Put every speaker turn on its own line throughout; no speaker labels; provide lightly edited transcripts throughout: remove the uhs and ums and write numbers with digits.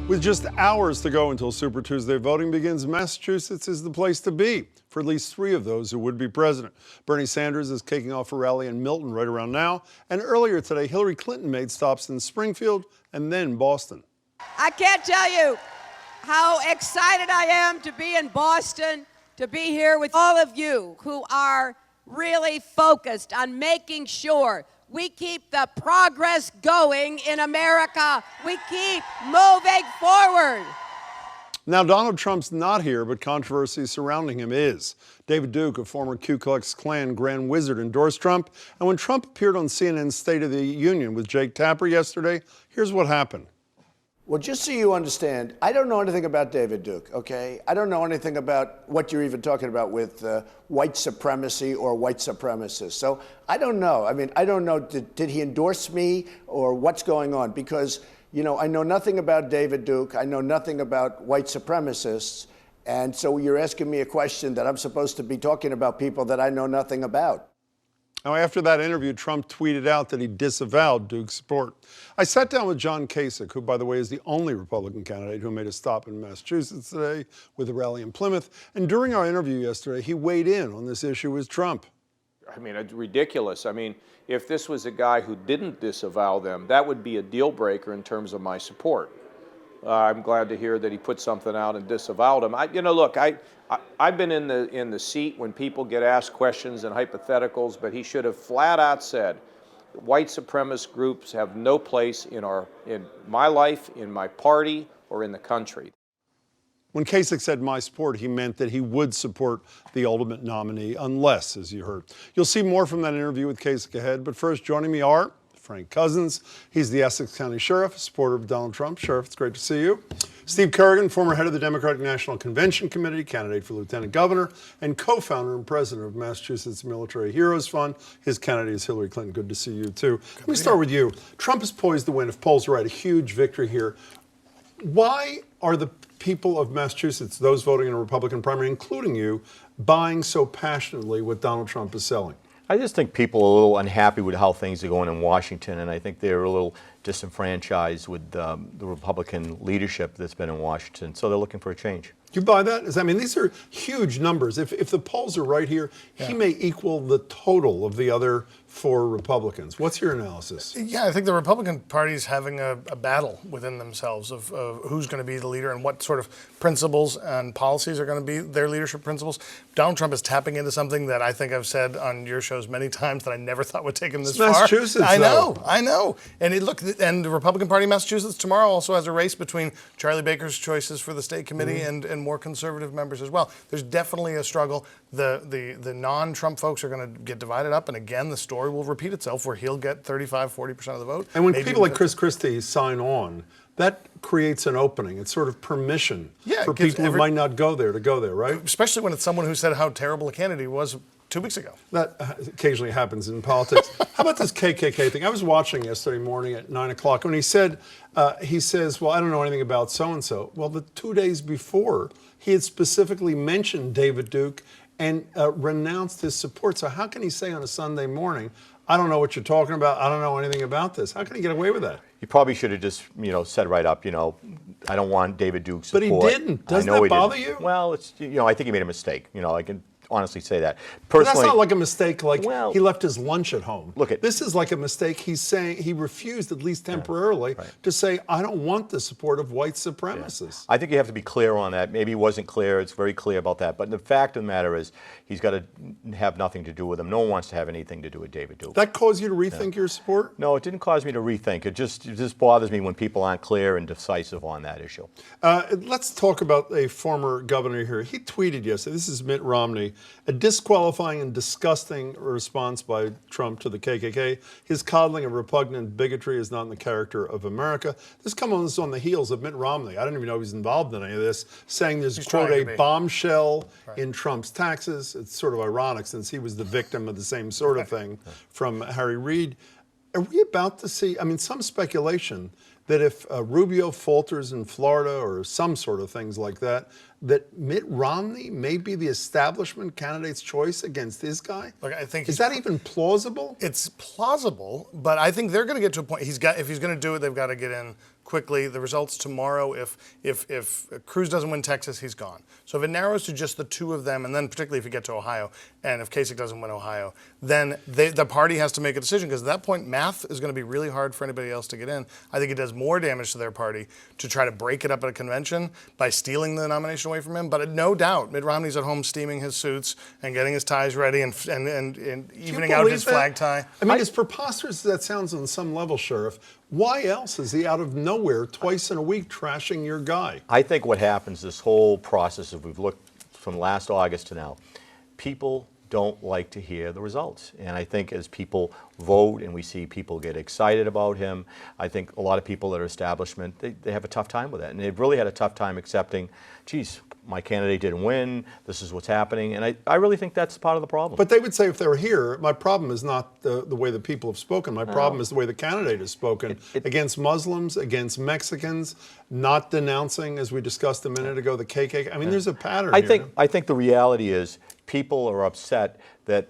With just hours to go until Super Tuesday voting begins, Massachusetts is the place to be for at least 3 of those who would be president. Bernie Sanders is kicking off a rally in Milton right around now. And earlier today, Hillary Clinton made stops in Springfield and then Boston.
I can't tell you how excited I am to be in Boston, to be here with all of you who are really focused on making sure we keep the progress going in America. We keep moving forward.
Now, Donald Trump's not here, but controversy surrounding him is. David Duke, a former Ku Klux Klan Grand Wizard, endorsed Trump. And when Trump appeared on CNN's State of the Union with Jake Tapper yesterday, here's what happened.
Well, just so you understand, I don't know anything about David Duke, okay? I don't know anything about what you're even talking about with white supremacy or white supremacists. So I don't know. I mean, I don't know, did he endorse me or what's going on? Because, you know, I know nothing about David Duke. I know nothing about white supremacists. And so you're asking me a question that I'm supposed to be talking about people that I know nothing about.
Now, after that interview, Trump tweeted out that he disavowed Duke's support. I sat down with John Kasich, who, by the way, is the only Republican candidate who made a stop in Massachusetts today with a rally in Plymouth. And during our interview yesterday, he weighed in on this issue with Trump.
I mean, it's ridiculous. I mean, if this was a guy who didn't disavow them, that would be a deal breaker in terms of my support. I'm glad to hear that he put something out and disavowed them. Look, I've been in the seat when people get asked questions and hypotheticals, but he should have flat out said, white supremacist groups have no place in my life, in my party, or in the country.
When Kasich said my support, he meant that he would support the ultimate nominee unless, as you heard. You'll see more from that interview with Kasich ahead, but first joining me are Frank Cousins. He's the Essex County Sheriff, a supporter of Donald Trump. Sheriff, it's great to see you. Steve Kerrigan, former head of the Democratic National Convention Committee, candidate for Lieutenant Governor, and co-founder and president of Massachusetts Military Heroes Fund. His candidate is Hillary Clinton. Good to see you, too. Let me start with you. Trump is poised to win if polls are right, a huge victory here. Why are the people of Massachusetts, those voting in a Republican primary, including you, buying so passionately what Donald Trump is selling?
I just think people are a little unhappy with how things are going in Washington, and I think they're a little disenfranchised with the Republican leadership that's been in Washington, so they're looking for a change.
You buy that? I mean, these are huge numbers. If the polls are right here, he may equal the total of the other 4 Republicans. What's your analysis?
Yeah, I think the Republican Party is having a battle within themselves of who's going to be the leader and what sort of principles and policies are going to be their leadership principles. Donald Trump is tapping into something that I think I've said on your shows many times that I never thought would take him this far.
Massachusetts,
I know. And and the Republican Party in Massachusetts tomorrow also has a race between Charlie Baker's choices for the state committee and more conservative members as well. There's definitely a struggle. The non-Trump folks are going to get divided up, and again, the story will repeat itself where he'll get 35-40% of the vote.
And when people like Chris Christie sign on, that creates an opening. It's sort of permission for people who might not go there to go there, right?
Especially when it's someone who said how terrible a candidate he was 2 weeks ago.
That occasionally happens in politics. How about this KKK thing? I was watching yesterday morning at 9 o'clock when he says, well, I don't know anything about so-and-so. Well, the 2 days before, he had specifically mentioned David Duke and renounced his support. So how can he say on a Sunday morning, I don't know what you're talking about, I don't know anything about this? How can he get away with that?
He probably should have just, said right up, I don't want David Duke's support.
But he didn't. Doesn't that bother you?
Well, it's, I think he made a mistake. I can honestly say that.
Personally, but that's not like a mistake like
well,
he left his lunch at home.
Look,
this is like a mistake he's saying he refused, at least temporarily, to say, I don't want the support of white supremacists.
I think you have to be clear on that. Maybe he wasn't clear. It's very clear about that. But the fact of the matter is he's got to have nothing to do with him. No one wants to have anything to do with David Duke.
That caused you to rethink your support?
No, it didn't cause me to rethink. It just bothers me when people aren't clear and decisive on that issue.
Let's talk about a former governor here. He tweeted yesterday, this is Mitt Romney, a disqualifying and disgusting response by Trump to the KKK. His coddling of repugnant bigotry is not in the character of America. This comes on the heels of Mitt Romney. I don't even know if he's involved in any of this, saying there's, quote, a bombshell in Trump's taxes. It's sort of ironic since he was the victim of the same sort of thing from Harry Reid. Are we about to see, some speculation that if Rubio falters in Florida or some sort of things like that, that Mitt Romney may be the establishment candidate's choice against this guy?
Look, I think
is that even plausible?
It's plausible, but I think they're going to get to a point. If he's going to do it, they've got to get in quickly. The results tomorrow. If Cruz doesn't win Texas, he's gone. So if it narrows to just the two of them, and then particularly if you get to Ohio, and if Kasich doesn't win Ohio, then the party has to make a decision, because at that point, math is going to be really hard for anybody else to get in. I think it does more damage to their party to try to break it up at a convention by stealing the nomination away from him. But no doubt, Mitt Romney's at home steaming his suits and getting his ties ready and evening out his flag tie.
I mean, as preposterous as that sounds on some level, Sheriff, why else is he out of nowhere twice in a week trashing your guy?
I think what happens, this whole process, if we've looked from last August to now, people don't like to hear the results. And I think as people vote and we see people get excited about him, I think a lot of people that are establishment, they have a tough time with that. And they've really had a tough time accepting, geez, my candidate didn't win, this is what's happening. And I really think that's part of the problem.
But they would say if they were here, my problem is not the way the people have spoken. My problem is the way the candidate has spoken against Muslims, against Mexicans, not denouncing, as we discussed a minute ago, the KKK. I mean, there's a pattern here.
I think the reality is people are upset that,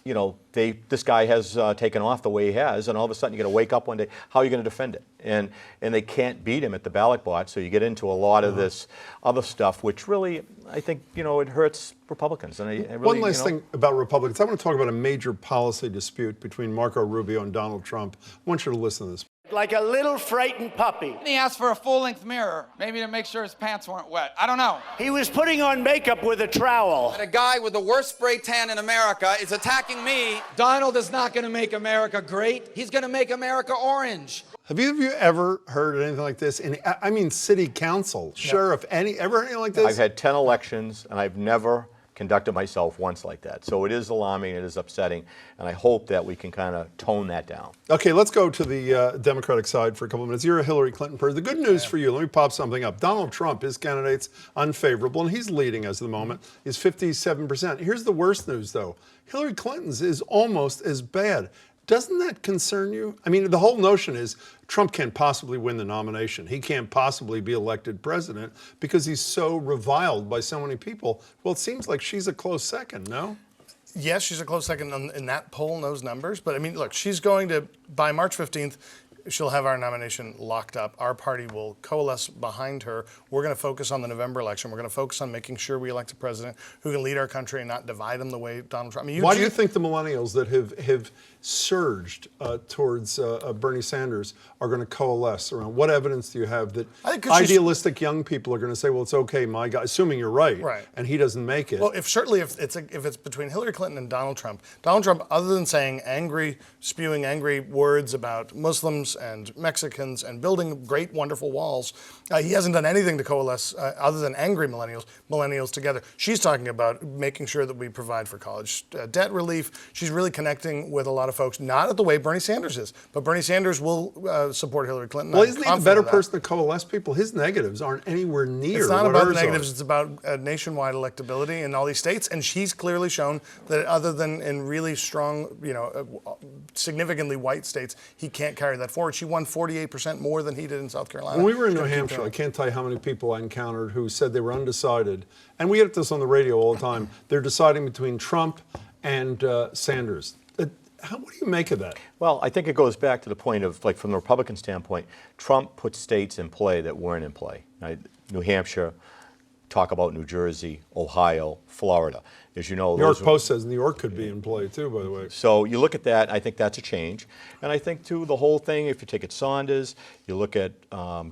you know, this guy has taken off the way he has, and all of a sudden you're going to wake up one day, how are you going to defend it? And they can't beat him at the ballot box, so you get into a lot of this other stuff, which really, I think, you know, it hurts Republicans. And I really,
One last thing about Republicans. I want to talk about a major policy dispute between Marco Rubio and Donald Trump. I want you to listen to this.
Like a little frightened puppy.
He asked for a full-length mirror, maybe to make sure his pants weren't wet. I don't know.
He was putting on makeup with a trowel.
And a guy with the worst spray tan in America is attacking me. Donald is not going to make America great. He's going to make America orange.
Have either of you ever heard anything like this? I mean, city council, sheriff, ever heard anything like this?
I've had 10 elections, and I've never conducted myself once like that. So it is alarming, it is upsetting, and I hope that we can kind of tone that down.
Okay, let's go to the Democratic side for a couple of minutes. You're a Hillary Clinton person. The good news for you, let me pop something up. Donald Trump, his candidate's unfavorable, and he's leading as of the moment, is 57%. Here's the worst news, though. Hillary Clinton's is almost as bad. Doesn't that concern you? I mean, the whole notion is Trump can't possibly win the nomination. He can't possibly be elected president because he's so reviled by so many people. Well, it seems like she's a close second, no?
Yes, she's a close second in that poll and those numbers. But I mean, look, she's going to, by March 15th, she'll have our nomination locked up. Our party will coalesce behind her. We're going to focus on the November election. We're going to focus on making sure we elect a president who can lead our country and not divide them the way Donald Trump. I mean,
why do you think the millennials that have surged towards Bernie Sanders are going to coalesce around? What evidence do you have that idealistic young people are going to say, well, it's okay, my guy, assuming you're right, and he doesn't make it?
Well, if it's between Hillary Clinton and Donald Trump, other than saying spewing angry words about Muslims and Mexicans and building great, wonderful walls, he hasn't done anything to coalesce other than angry millennials together. She's talking about making sure that we provide for college debt relief. She's really connecting with a lot of folks, not at the way Bernie Sanders is, but Bernie Sanders will support Hillary Clinton.
Well, isn't he the better person to coalesce people? His negatives aren't anywhere near.
It's not about the negatives. It's about nationwide electability in all these states, and she's clearly shown that other than in really strong, significantly white states, he can't carry that forward. She won 48% more than he did in South Carolina.
When we were in New Hampshire, I can't tell you how many people I encountered who said they were undecided, and we get this on the radio all the time. They're deciding between Trump and Sanders. What do you make of that?
Well, I think it goes back to the point of, like, from the Republican standpoint, Trump put states in play that weren't in play. Right? New Hampshire, talk about New Jersey, Ohio, Florida. As you know,
New York Post says New York could be in play too, by the way.
So you look at that, I think that's a change. And I think, too, the whole thing, if you take it Saunders, you look at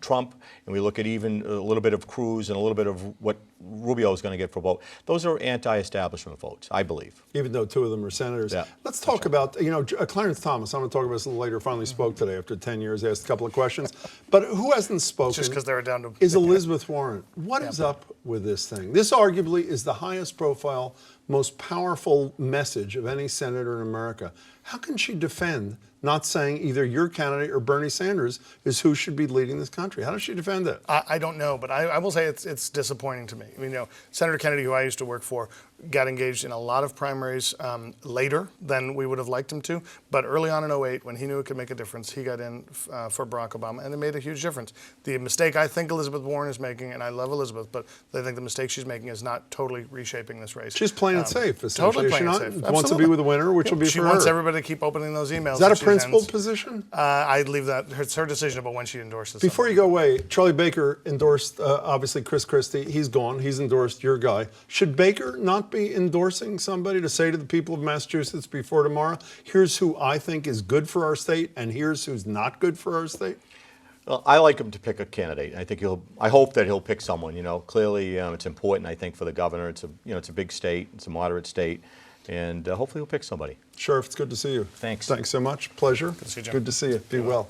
Trump, and we look at even a little bit of Cruz and a little bit of what Rubio is going to get for a vote, those are anti-establishment votes, I believe.
Even though two of them are senators.
Yeah.
Let's talk about, Clarence Thomas, I'm going to talk about this a little later, finally spoke today after 10 years, asked a couple of questions. But who hasn't spoken?
Just because they were down to...
Is Elizabeth Warren. What is up with this thing? This arguably is the highest profile, most powerful message of any senator in America. How can she defend not saying either your candidate or Bernie Sanders is who should be leading this country? How does she defend it?
I don't know, but I will say it's disappointing to me. I mean, Senator Kennedy, who I used to work for, got engaged in a lot of primaries later than we would have liked him to. But early on in 2008, when he knew it could make a difference, he got in for Barack Obama, and it made a huge difference. The mistake I think Elizabeth Warren is making, and I love Elizabeth, but I think the mistake she's making is not totally reshaping this race.
She's playing it safe, essentially.
Totally playing
Is
it
she
safe.
not? Wants to be
Absolutely.
with the winner, which will be
She
for
wants
her.
everybody to keep opening those emails.
Is that a
she
principled
sends.
position?
I'd leave that. It's her decision about when she endorses.
Before you go away, Charlie Baker endorsed, obviously, Chris Christie. He's gone. He's endorsed your guy. Should Baker not be endorsing somebody to say to the people of Massachusetts before tomorrow, here's who I think is good for our state, and here's who's not good for our state?
Well, I like him to pick a candidate. I think I hope that he'll pick someone. You know, clearly it's important. I think for the governor, it's a big state. It's a moderate state, and hopefully he'll pick somebody.
Sheriff, it's good to see you.
Thanks.
Thanks so much. Pleasure. Good
to see you, Jim.
Good to see you. Be well.